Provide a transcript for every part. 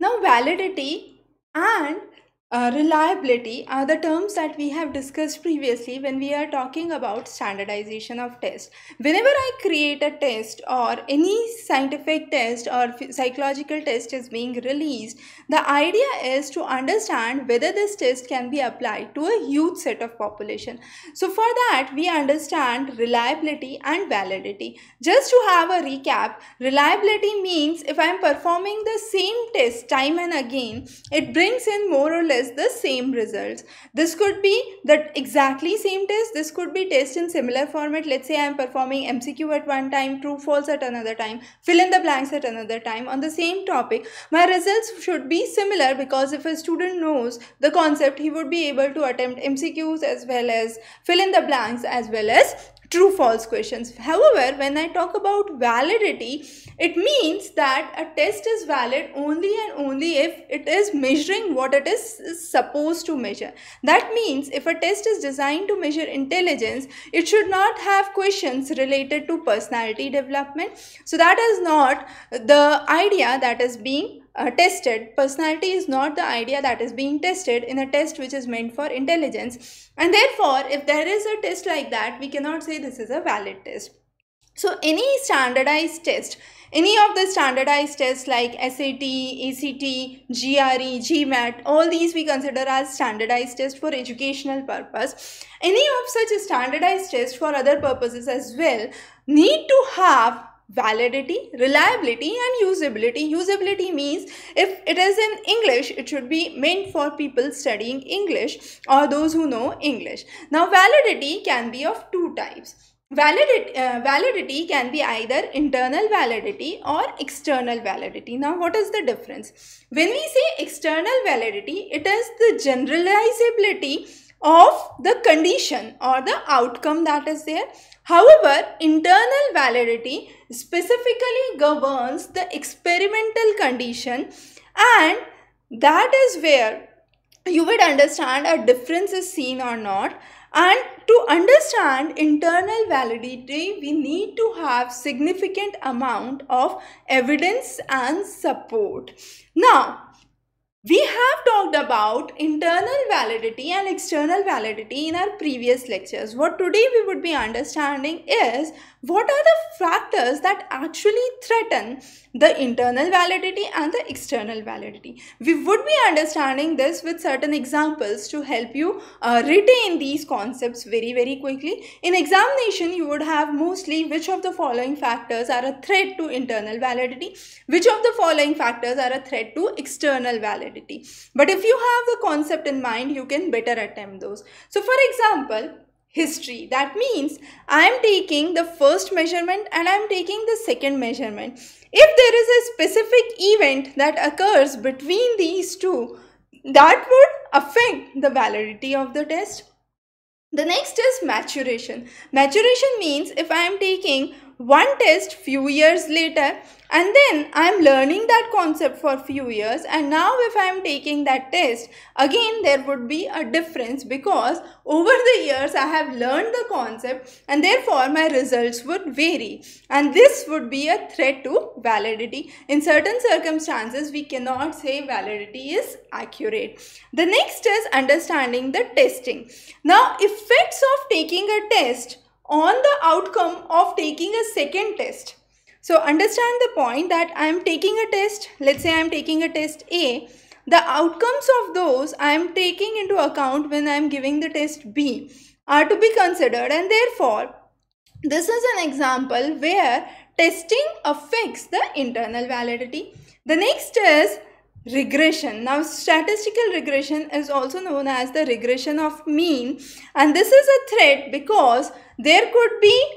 Now, validity and reliability are the terms that we have discussed previously when we are talking about standardization of tests. Whenever I create a test or any scientific test or psychological test is being released, the idea is to understand whether this test can be applied to a huge set of population. So for that, we understand reliability and validity. Just to have a recap, reliability means if I am performing the same test time and again, it brings in more or less the same results. This could be the exactly same test. This could be test in similar format. Let's say I am performing MCQ at one time, true false at another time, fill in the blanks at another time on the same topic. My results should be similar, because if a student knows the concept, he would be able to attempt MCQs as well as fill in the blanks as well as true false questions. However, when I talk about validity, it means that a test is valid only and only if it is measuring what it is supposed to measure. That means if a test is designed to measure intelligence, it should not have questions related to personality development. So that is not the idea that is being tested. Personality is not the idea that is being tested in a test which is meant for intelligence, and therefore if there is a test like that, we cannot say this is a valid test. So any standardized test, any of the standardized tests like SAT, ACT, GRE, GMAT, all these we consider as standardized tests for educational purpose. Any of such standardized tests for other purposes as well need to have validity, reliability and usability. Usability means if it is in English, it should be meant for people studying English or those who know English. Now, validity can be of two types. Validity can be either internal validity or external validity. Now, what is the difference? When we say external validity, it is the generalizability of the condition or the outcome that is there. However, internal validity specifically governs the experimental condition, and that is where you would understand a difference is seen or not. And to understand internal validity, we need to have significant amount of evidence and support. Now, we have talked about internal validity and external validity in our previous lectures. What today we would be understanding is what are the factors that actually threaten the internal validity and the external validity. We would be understanding this with certain examples to help you retain these concepts very quickly. In examination, you would have mostly which of the following factors are a threat to internal validity, which of the following factors are a threat to external validity. But if you have the concept in mind, you can better attempt those. So for example, history. That means I am taking the first measurement and I am taking the second measurement. If there is a specific event that occurs between these two, that would affect the validity of the test. The next is maturation. Maturation means if I am taking one test few years later and then I am learning that concept for few years, and now if I am taking that test again, there would be a difference because over the years I have learned the concept and therefore my results would vary, and this would be a threat to validity. In certain circumstances, we cannot say validity is accurate. The next is understanding the testing. Now, effects of taking a test on the outcome of taking a second test. So understand the point that I am taking a test. Let's say I am taking a test A. The outcomes of those I am taking into account when I am giving the test B are to be considered, and therefore this is an example where testing affects the internal validity. The next is regression. Now, statistical regression is also known as the regression of mean, and this is a threat because there could be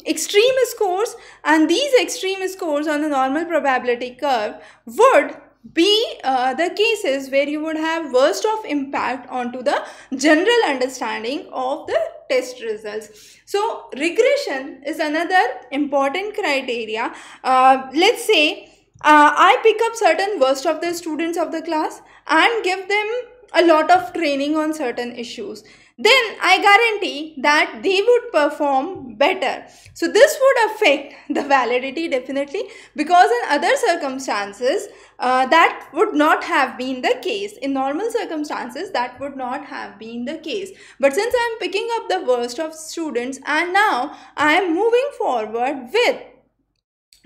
extreme scores, and these extreme scores on the normal probability curve would be the cases where you would have worst of impact onto the general understanding of the test results. So regression is another important criteria. Let's say I pick up certain worst of the students of the class and give them a lot of training on certain issues. then I guarantee that they would perform better. So this would affect the validity definitely, because in other circumstances that would not have been the case. In normal circumstances that would not have been the case. But since I am picking up the worst of students and now I am moving forward with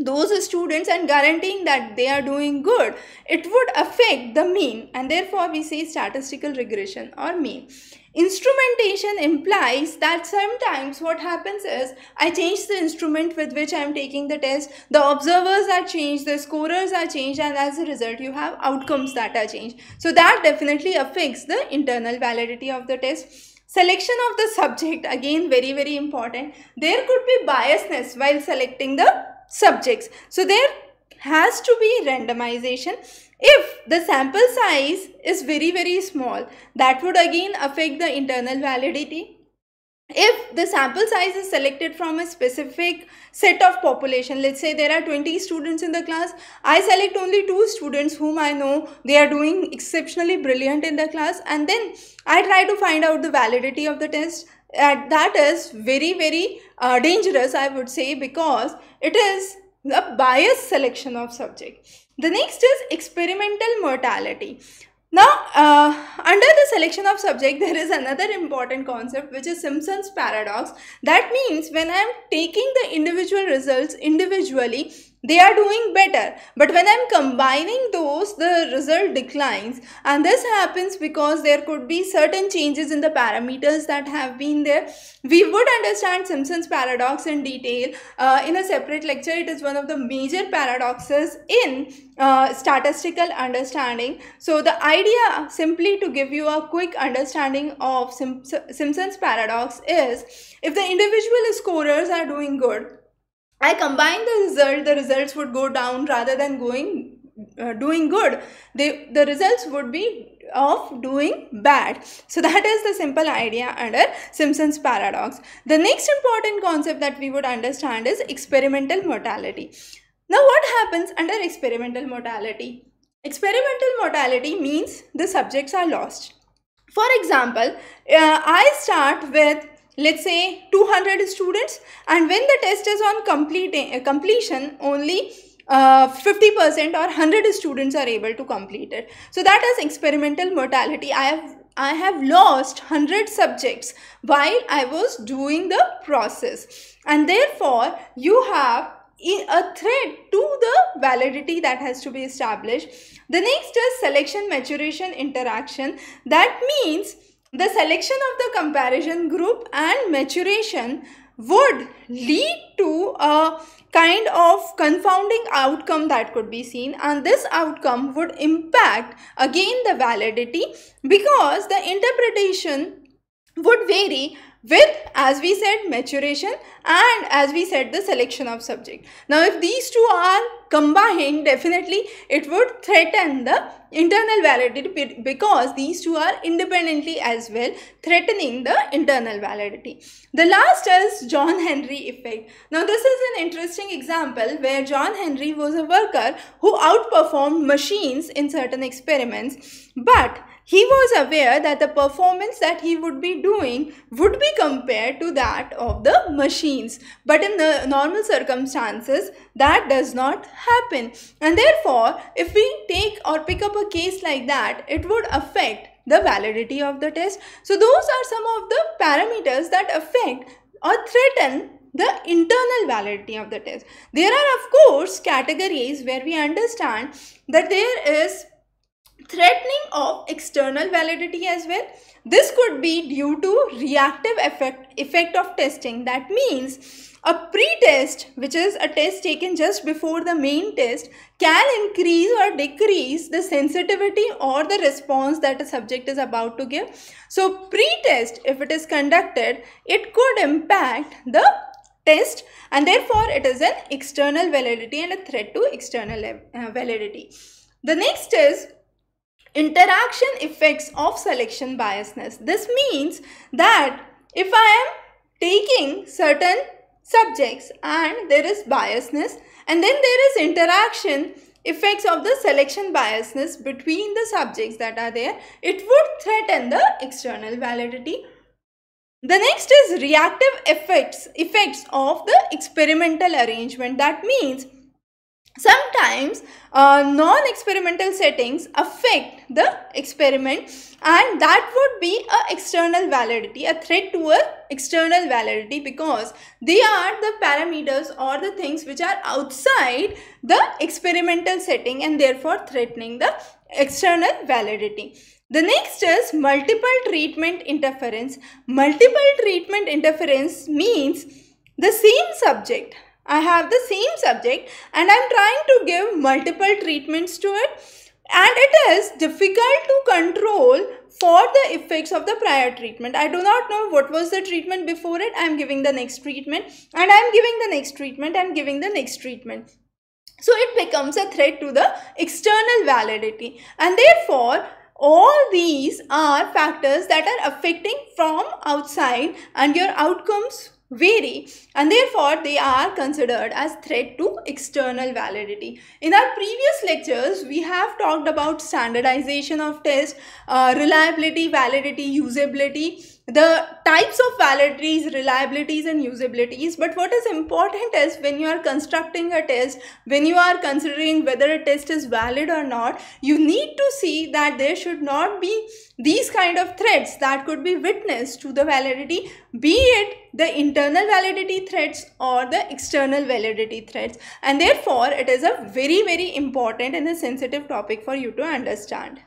those students and guaranteeing that they are doing good, it would affect the mean, and therefore we say statistical regression or mean. Instrumentation implies that sometimes what happens is I change the instrument with which I am taking the test, the observers are changed, the scorers are changed, and as a result you have outcomes that are changed. So that definitely affects the internal validity of the test. Selection of the subject, again very important. There could be biasness while selecting the subjects. So there has to be randomization. If the sample size is very small, that would again affect the internal validity. If the sample size is selected from a specific set of population, let's say there are 20 students in the class, I select only 2 students whom I know they are doing exceptionally brilliant in the class, and then I try to find out the validity of the test. That is very dangerous, I would say, because it is a biased selection of subject. The next is experimental mortality. Now, under the selection of subject, there is another important concept, which is Simpson's paradox. That means when I am taking the individual results individually, they are doing better. But when I am combining those, the result declines. And this happens because there could be certain changes in the parameters that have been there. We would understand Simpson's paradox in detail in a separate lecture. It is one of the major paradoxes in statistical understanding. So the idea, simply to give you a quick understanding of Simpson's paradox, is if the individual scorers are doing good, I combine the results would go down rather than doing good. The results would be of doing bad. So that is the simple idea under Simpson's paradox. The next important concept that we would understand is experimental mortality. Now what happens under experimental mortality? Experimental mortality means the subjects are lost. For example, I start with, let's say, 200 students, and when the test is on completion, only 50% or 100 students are able to complete it. So that is experimental mortality. I have lost 100 subjects while I was doing the process, and therefore you have a threat to the validity that has to be established. The next is selection maturation interaction. That means the selection of the comparison group and maturation would lead to a kind of confounding outcome that could be seen, and this outcome would impact again the validity, because the interpretation would vary with, as we said, maturation, and as we said, the selection of subject. Now if these two are combined, definitely it would threaten the internal validity, because these two are independently as well threatening the internal validity. The last is John Henry effect. Now this is an interesting example where John Henry was a worker who outperformed machines in certain experiments, but he was aware that the performance that he would be doing would be compared to that of the machines. But in the normal circumstances, that does not happen. And therefore, if we take or pick up a case like that, it would affect the validity of the test. So those are some of the parameters that affect or threaten the internal validity of the test. There are, of course, categories where we understand that there is threatening of external validity as well. This could be due to reactive effect of testing. That means a pre-test, which is a test taken just before the main test, can increase or decrease the sensitivity or the response that a subject is about to give. So pre-test, if it is conducted, it could impact the test, and therefore it is an external validity and a threat to external validity. The next is interaction effects of selection biasness. This means that if I am taking certain subjects and there is biasness, and then there is interaction effects of the selection biasness between the subjects that are there, it would threaten the external validity. The next is reactive effects of the experimental arrangement. That means sometimes non-experimental settings affect the experiment, and that would be a external validity, a threat to a external validity, because they are the parameters or the things which are outside the experimental setting and therefore threatening the external validity. The next is multiple treatment interference. Multiple treatment interference means the same subject. I have the same subject and I am trying to give multiple treatments to it, and it is difficult to control for the effects of the prior treatment. I do not know what was the treatment before it. I am giving the next treatment and I am giving the next treatment and giving the next treatment. So it becomes a threat to the external validity, and therefore all these are factors that are affecting from outside and your outcomes vary, and therefore they are considered as threat to external validity. In our previous lectures, we have talked about standardization of test, reliability, validity, usability, the types of validities, reliabilities and usabilities. But what is important is when you are constructing a test, when you are considering whether a test is valid or not, you need to see that there should not be these kind of threats that could be witnessed to the validity, be it the internal validity threats or the external validity threats, and therefore it is a very important and a sensitive topic for you to understand.